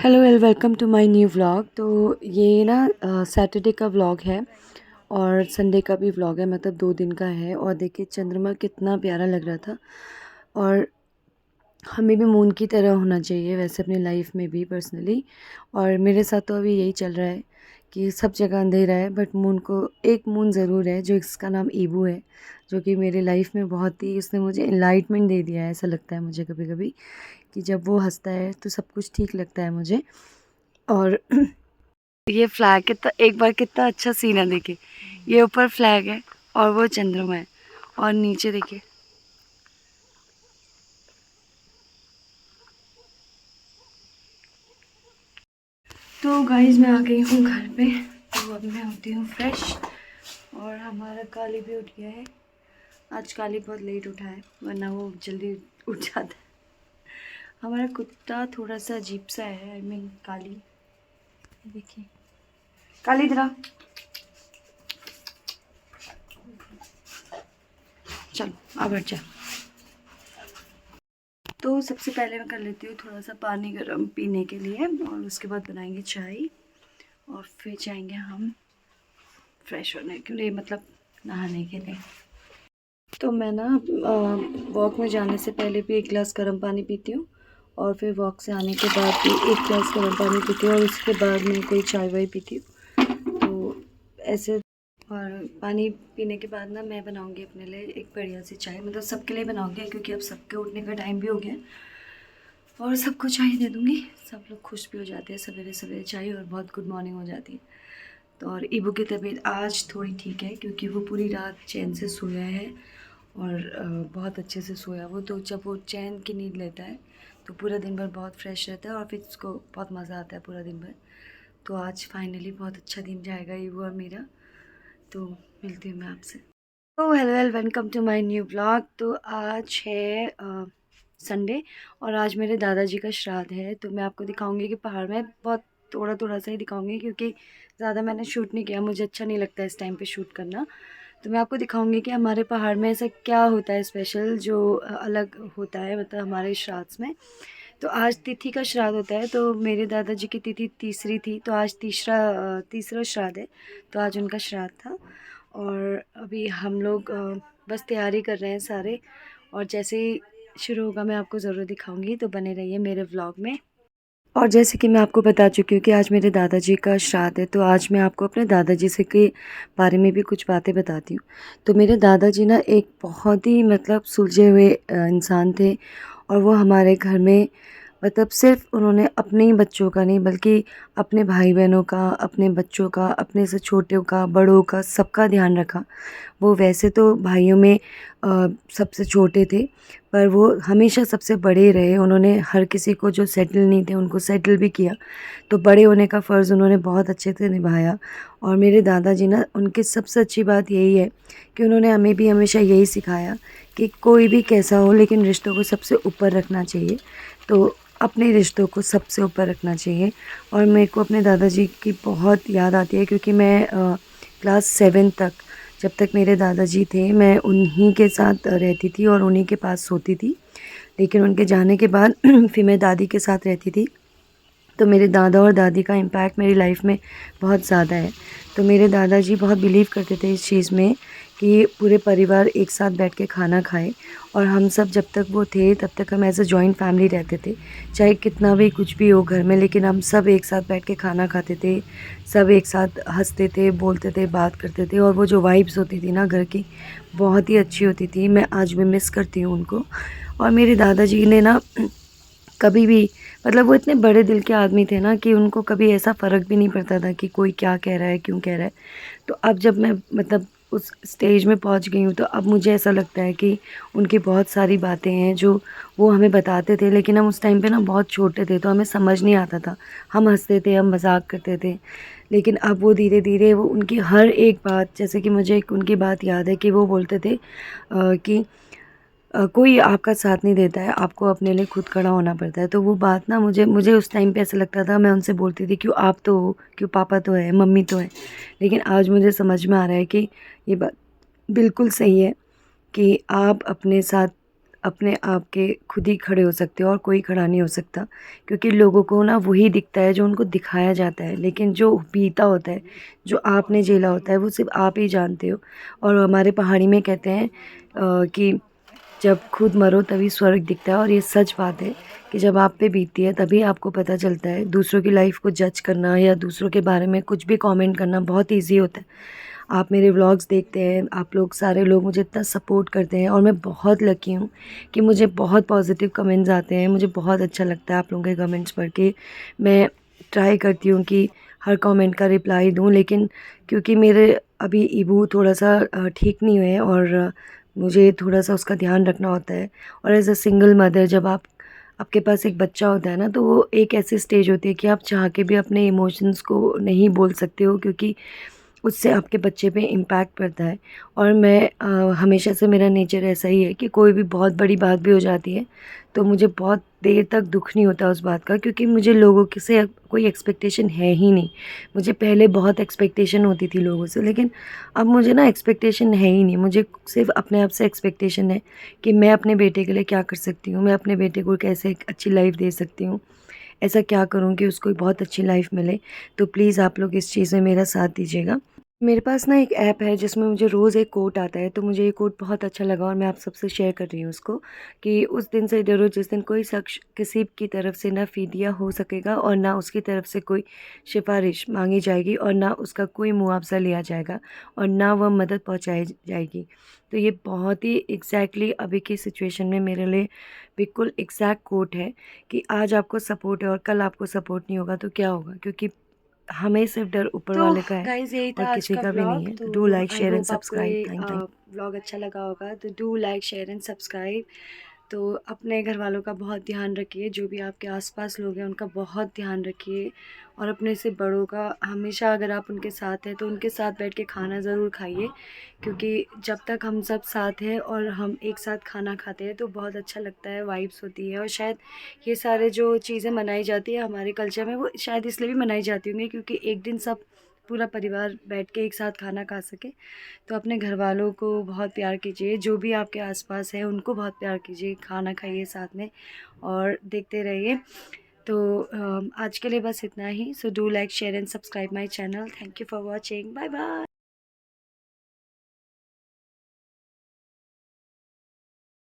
Hello and welcome to my new vlog. तो ये ना सैटरडे का व्लॉग है और संडे का भी व्लॉग है, मतलब 2 दिन का है। और देखिए चंद्रमा कितना प्यारा लग रहा था। और हमें भी मून की तरह होना चाहिए वैसे अपनी लाइफ में भी पर्सनली। और मेरे साथ तो अभी यही चल रहा है कि सब जगह अंधेरा है, बट मून को एक मून ज़रूर है जो इसका नाम ईबू है, जो कि मेरी लाइफ में बहुत ही उसने मुझे इनलाइटमेंट दे दिया है। ऐसा लगता है मुझे कभी कभी कि जब वो हंसता है तो सब कुछ ठीक लगता है मुझे। और ये फ्लैग कितना, एक बार कितना अच्छा सीन है देखिए। ये ऊपर फ्लैग है और वो चंद्रमा है, और नीचे देखिए। तो गाइस मैं आ गई हूँ घर पे। तो अब मैं होती हूँ फ्रेश। और हमारा काली भी उठ गया है। आज काली बहुत लेट उठा है, वरना वो जल्दी उठ जाता है। हमारा कुत्ता थोड़ा सा अजीब सा है, आई मीन काली। देखिए काली इधर आ। चलो अब हट जा। तो सबसे पहले मैं कर लेती हूँ थोड़ा सा पानी गर्म पीने के लिए, और उसके बाद बनाएंगे चाय और फिर जाएंगे हम फ्रेश होने के लिए, मतलब नहाने के लिए। तो मैं ना वॉक में जाने से पहले भी 1 गिलास गर्म पानी पीती हूँ, और फिर वॉक से आने के बाद भी 1 गिलास गर्म पानी पीती हूँ, और उसके बाद मैं कोई चाय वाय पीती हूँ। तो ऐसे। और पानी पीने के बाद ना मैं बनाऊँगी अपने लिए एक बढ़िया सी चाय, मतलब सबके लिए बनाऊँगी क्योंकि अब सबके उठने का टाइम भी हो गया। और सबको चाय दे दूँगी, सब लोग खुश भी हो जाते हैं सवेरे सवेरे चाय, और बहुत गुड मॉर्निंग हो जाती है। तो और ईबू की तबीयत आज थोड़ी ठीक है क्योंकि वो पूरी रात चैन से सोया है, और बहुत अच्छे से सोया वो। तो जब वो चैन की नींद लेता है तो पूरा दिन भर बहुत फ्रेश रहता है, और फिर उसको बहुत मज़ा आता है पूरा दिन भर। तो आज फाइनली बहुत अच्छा दिन जाएगा ईबू और मेरा। तो मिलती हूँ मैं आपसे। तो hello welcome to my new blog. तो आज है संडे, और आज मेरे दादाजी का श्राद्ध है। तो मैं आपको दिखाऊंगी कि पहाड़ में बहुत थोड़ा थोड़ा सा ही दिखाऊंगी, क्योंकि ज़्यादा मैंने शूट नहीं किया, मुझे अच्छा नहीं लगता इस टाइम पे शूट करना। तो मैं आपको दिखाऊंगी कि हमारे पहाड़ में ऐसा क्या होता है स्पेशल, जो अलग होता है मतलब हमारे श्राद्ध में। तो आज तिथि का श्राद्ध होता है, तो मेरे दादाजी की तिथि तीसरी थी, तो आज तीसरा श्राद्ध है। तो आज उनका श्राद्ध था, और अभी हम लोग बस तैयारी कर रहे हैं सारे। और जैसे ही शुरू होगा मैं आपको ज़रूर दिखाऊंगी, तो बने रहिए मेरे व्लॉग में। और जैसे कि मैं आपको बता चुकी हूँ कि आज मेरे दादाजी का श्राद्ध है, तो आज मैं आपको अपने दादाजी से के बारे में भी कुछ बातें बताती हूँ। तो मेरे दादाजी ना एक बहुत ही मतलब सुलझे हुए इंसान थे, और वो हमारे घर में मतलब सिर्फ उन्होंने अपने ही बच्चों का नहीं, बल्कि अपने भाई बहनों का, अपने बच्चों का, अपने से छोटों का, बड़ों का, सबका ध्यान रखा। वो वैसे तो भाइयों में सबसे छोटे थे, पर वो हमेशा सबसे बड़े रहे। उन्होंने हर किसी को जो सेटल नहीं थे उनको सेटल भी किया। तो बड़े होने का फ़र्ज़ उन्होंने बहुत अच्छे से निभाया। और मेरे दादाजी ना, उनकी सबसे अच्छी बात यही है कि उन्होंने हमें भी हमेशा यही सिखाया कि कोई भी कैसा हो, लेकिन रिश्तों को सबसे ऊपर रखना चाहिए। तो अपने रिश्तों को सबसे ऊपर रखना चाहिए। और मेरे को अपने दादाजी की बहुत याद आती है, क्योंकि मैं क्लास 7 तक, जब तक मेरे दादाजी थे, मैं उन्हीं के साथ रहती थी और उन्हीं के पास सोती थी। लेकिन उनके जाने के बाद फिर मैं दादी के साथ रहती थी। तो मेरे दादा और दादी का इम्पैक्ट मेरी लाइफ में बहुत ज़्यादा है। तो मेरे दादाजी बहुत बिलीव करते थे इस चीज़ में कि पूरे परिवार एक साथ बैठ के खाना खाए। और हम सब जब तक वो थे तब तक हम एज़ अ जॉइंट फैमिली रहते थे, चाहे कितना भी कुछ भी हो घर में, लेकिन हम सब एक साथ बैठ के खाना खाते थे। सब एक साथ हंसते थे, बोलते थे, बात करते थे, और वो जो वाइब्स होती थी ना घर की, बहुत ही अच्छी होती थी। मैं आज भी मिस करती हूँ उनको। और मेरे दादाजी ने ना कभी भी, मतलब वो इतने बड़े दिल के आदमी थे ना कि उनको कभी ऐसा फ़र्क भी नहीं पड़ता था कि कोई क्या कह रहा है, क्यों कह रहा है। तो अब जब मैं मतलब उस स्टेज में पहुंच गई हूँ, तो अब मुझे ऐसा लगता है कि उनकी बहुत सारी बातें हैं जो वो हमें बताते थे, लेकिन हम उस टाइम पे ना बहुत छोटे थे तो हमें समझ नहीं आता था। हम हंसते थे, हम मजाक करते थे। लेकिन अब वो धीरे धीरे वो उनकी हर एक बात, जैसे कि मुझे एक उनकी बात याद है कि वो बोलते थे कि कोई आपका साथ नहीं देता है, आपको अपने लिए खुद खड़ा होना पड़ता है। तो वो बात ना, मुझे मुझे उस टाइम पे ऐसा लगता था, मैं उनसे बोलती थी क्यों आप तो हो, क्यों पापा तो है, मम्मी तो है। लेकिन आज मुझे समझ में आ रहा है कि ये बात बिल्कुल सही है कि आप अपने साथ अपने आप के खुद ही खड़े हो सकते हो और कोई खड़ा नहीं हो सकता, क्योंकि लोगों को ना वही दिखता है जो उनको दिखाया जाता है, लेकिन जो बीता होता है, जो आपने झेला होता है, वो सिर्फ आप ही जानते हो। और हमारे पहाड़ी में कहते हैं कि जब खुद मरो तभी स्वर्ग दिखता है, और ये सच बात है कि जब आप पे बीतती है तभी आपको पता चलता है। दूसरों की लाइफ को जज करना या दूसरों के बारे में कुछ भी कमेंट करना बहुत इजी होता है। आप मेरे व्लॉग्स देखते हैं, आप लोग सारे लोग मुझे इतना सपोर्ट करते हैं, और मैं बहुत लकी हूँ कि मुझे बहुत पॉजिटिव कमेंट्स आते हैं। मुझे बहुत अच्छा लगता है आप लोगों के कमेंट्स पढ़ के। मैं ट्राई करती हूँ कि हर कमेंट का रिप्लाई दूँ, लेकिन क्योंकि मेरे अभी ईबू थोड़ा सा ठीक नहीं हुए हैं, और मुझे थोड़ा सा उसका ध्यान रखना होता है। और एज अ सिंगल मदर, जब आपके पास एक बच्चा होता है ना, तो वो एक ऐसी स्टेज होती है कि आप चाह के भी अपने इमोशंस को नहीं बोल सकते हो, क्योंकि उससे आपके बच्चे पे इम्पैक्ट पड़ता है। और मैं हमेशा से मेरा नेचर ऐसा ही है कि कोई भी बहुत बड़ी बात भी हो जाती है तो मुझे बहुत देर तक दुख नहीं होता उस बात का, क्योंकि मुझे लोगों के से कोई एक्सपेक्टेशन है ही नहीं। मुझे पहले बहुत एक्सपेक्टेशन होती थी लोगों से, लेकिन अब मुझे ना एक्सपेक्टेशन है ही नहीं। मुझे सिर्फ अपने आप से एक्सपेक्टेशन है कि मैं अपने बेटे के लिए क्या कर सकती हूँ, मैं अपने बेटे को कैसे एक अच्छी लाइफ दे सकती हूँ, ऐसा क्या करूँ कि उसको बहुत अच्छी लाइफ मिले। तो प्लीज़ आप लोग इस चीज़ में मेरा साथ दीजिएगा। मेरे पास ना एक ऐप है जिसमें मुझे रोज़ एक कोट आता है, तो मुझे ये कोट बहुत अच्छा लगा और मैं आप सबसे शेयर कर रही हूँ उसको, कि उस दिन से डरो जिस दिन कोई शख्स किसी की तरफ से ना फ़िदिया हो सकेगा और ना उसकी तरफ से कोई सिफ़ारिश मांगी जाएगी और ना उसका कोई मुआवज़ा लिया जाएगा और ना वह मदद पहुँचाई जाएगी। तो ये बहुत ही एग्जैक्टली अभी की सिचुएशन में मेरे लिए बिल्कुल एग्जैक्ट कोट है, कि आज आपको सपोर्ट है और कल आपको सपोर्ट नहीं होगा तो क्या होगा, क्योंकि हमें सिर्फ डर ऊपर तो वाले का है गाइज़ यही और था आज किसी का का भी नहीं व्लॉग। है। तो तो do like I share and hope आपको सब्सक्राइब। ये थैंक यू। व्लॉग अच्छा लगा होगा। तो do like share and subscribe. तो अपने घर वालों का बहुत ध्यान रखिए, जो भी आपके आसपास लोग हैं उनका बहुत ध्यान रखिए, और अपने से बड़ों का हमेशा, अगर आप उनके साथ हैं तो उनके साथ बैठ के खाना ज़रूर खाइए, क्योंकि जब तक हम सब साथ हैं और हम एक साथ खाना खाते हैं तो बहुत अच्छा लगता है, वाइब्स होती है। और शायद ये सारे जो चीज़ें मनाई जाती है हमारे कल्चर में, वो शायद इसलिए भी मनाई जाती होंगी क्योंकि एक दिन सब पूरा परिवार बैठ के एक साथ खाना खा सके। तो अपने घर वालों को बहुत प्यार कीजिए, जो भी आपके आसपास है उनको बहुत प्यार कीजिए, खाना खाइए साथ में और देखते रहिए। तो आज के लिए बस इतना ही। So do like share and subscribe my channel. Thank you for watching. Bye bye.